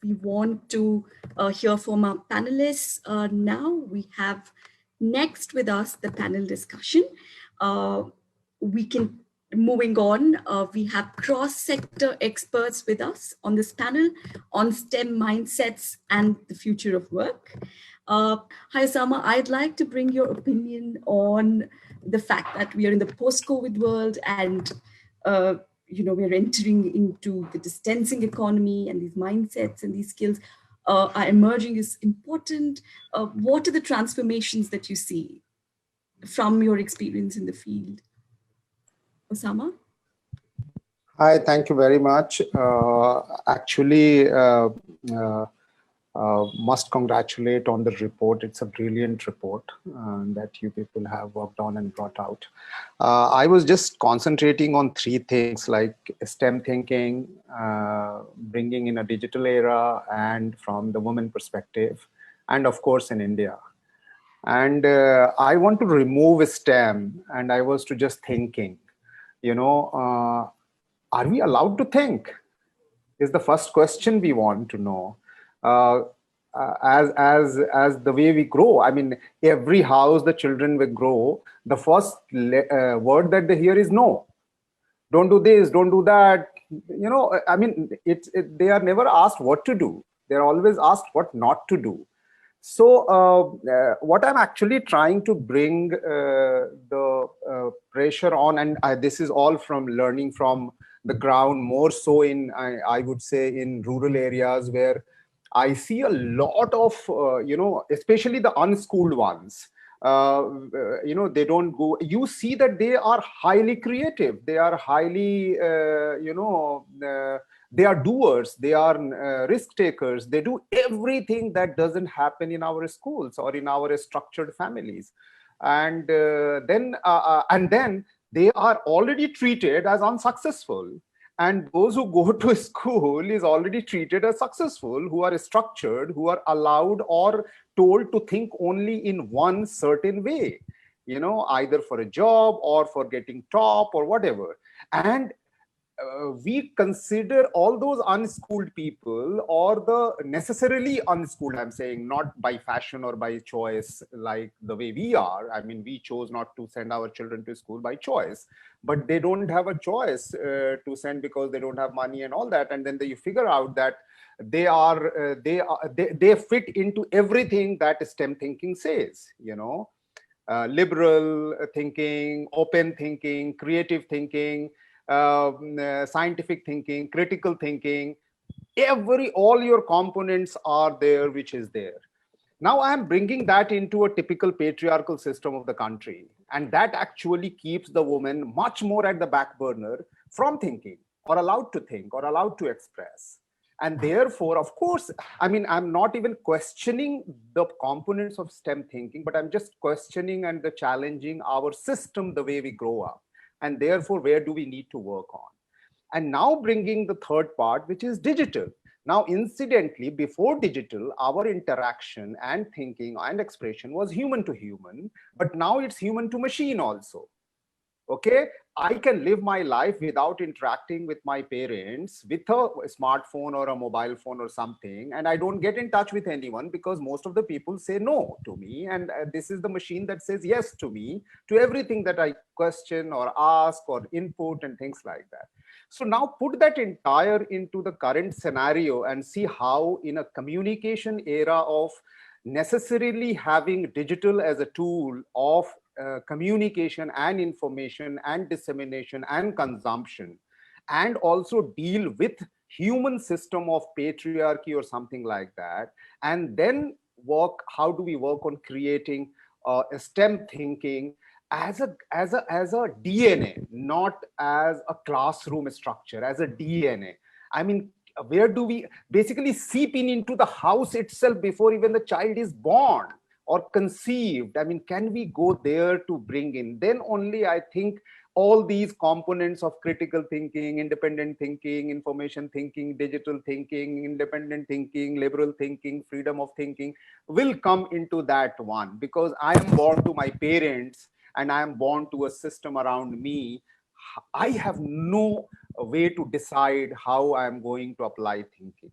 we want to hear from our panelists. Now we have next with us the panel discussion. We can moving on. We have cross-sector experts with us on this panel on STEM mindsets and the future of work. Hi, Osama. I'd like to bring your opinion on the fact that we are in the post-COVID world and we're entering into the distancing economy, and these mindsets and these skills are emerging is important. What are the transformations that you see from your experience in the field? Osama? Hi, thank you very much. Must congratulate on the report. It's a brilliant report that you people have worked on and brought out. I was just concentrating on three things like STEM thinking, bringing in a digital era, and from the woman perspective, and of course in India. And I want to remove STEM, and I was to just thinking, are we allowed to think? Is the first question we want to know. As the way we grow, I mean, every house the children will grow, the first word that they hear is no. Don't do this, don't do that. I mean, they are never asked what to do. They're always asked what not to do. So what I'm actually trying to bring the pressure on, and this is all from learning from the ground, more so in, I would say, in rural areas where I see a lot of, especially the unschooled ones, they don't go, you see that they are highly creative. They are highly, they are doers, they are risk takers. They do everything that doesn't happen in our schools or in our structured families. And then they are already treated as unsuccessful. And those who go to school is already treated as successful, who are structured, who are allowed or told to think only in one certain way, either for a job or for getting top or whatever. And we consider all those unschooled people, or the necessarily unschooled, I'm saying, not by fashion or by choice, like the way we are. I mean, we chose not to send our children to school by choice, but they don't have a choice to send because they don't have money and all that. And then you figure out that they fit into everything that STEM thinking says, liberal thinking, open thinking, creative thinking, scientific thinking, critical thinking, all your components are there, which is there. Now I am bringing that into a typical patriarchal system of the country, and that actually keeps the woman much more at the back burner from thinking, or allowed to think, or allowed to express. And therefore, of course, I mean, I'm not even questioning the components of STEM thinking, but I'm just questioning and challenging our system, the way we grow up. And therefore, where do we need to work on? And now bringing the third part, which is digital. Now, incidentally, before digital, our interaction and thinking and expression was human to human, but now it's human to machine also. Okay, I can live my life without interacting with my parents with a smartphone or a mobile phone or something, and I don't get in touch with anyone because most of the people say no to me, and this is the machine that says yes to me, to everything that I question or ask or input and things like that. So now put that entire into the current scenario and see how in a communication era of necessarily having digital as a tool of communication and information and dissemination and consumption, and also deal with human system of patriarchy or something like that, and then how do we work on creating a STEM thinking as a DNA, not as a classroom structure, as a DNA. I mean, where do we basically seep into the house itself before even the child is born or conceived? I mean, can we go there to bring in? Then only I think all these components of critical thinking, independent thinking, information thinking, digital thinking, independent thinking, liberal thinking, freedom of thinking will come into that one. Because I am born to my parents and I am born to a system around me, I have no way to decide how I am going to apply thinking.